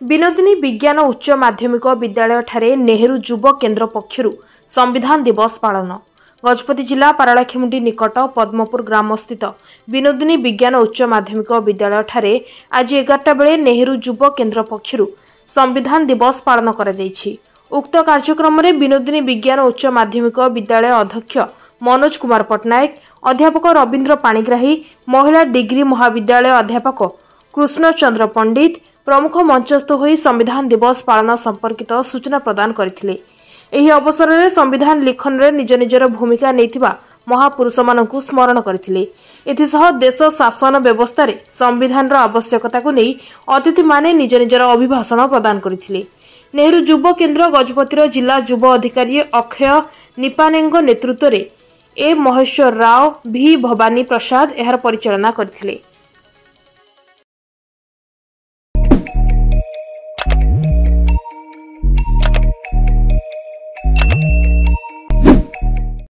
विनोदिनी विज्ञान उच्च माध्यमिक विद्यालय ठारे नेहरू युव केन्द्र पक्षरु संविधान दिवस पालन। गजपति जिला पारलाखेमुंडी निकट पद्मपुर ग्राम स्थित विनोदिनी विज्ञान उच्च माध्यमिक विद्यालय ठारे आज 11टा बेले नेहरू युव केन्द्र पक्षरु संविधान दिवस पालन करा जायछि। उक्त कार्यक्रम में विनोदिनी विज्ञान उच्च माध्यमिक विद्यालय अध्यक्ष मनोज कुमार पट्टनायक, अध्यापक रवींद्र पाणिग्राही, महिला डिग्री महाविद्यालय अध्यापक कृष्ण चंद्र पंडित प्रमुख मंचस्थ होई संविधान दिवस पालन संपर्कित सूचना प्रदान करथिले। एही अवसर में संविधान लिखन में निज निजर भूमिका नैथिबा महापुरुष मानकु स्मरण करथिले। एथिसह देश शासन व्यवस्था रे संविधान रो आवश्यकता को नै अतिथि माने निज निजर अभिभाषण प्रदान करथिले। नेहरू युव केन्द्र गजपतिर जिला युव अधिकारी अक्षय निपानेंग नेतृत्व में ए महेश्वर राव, भी भवानी प्रसाद एहार परिचालना करथिले।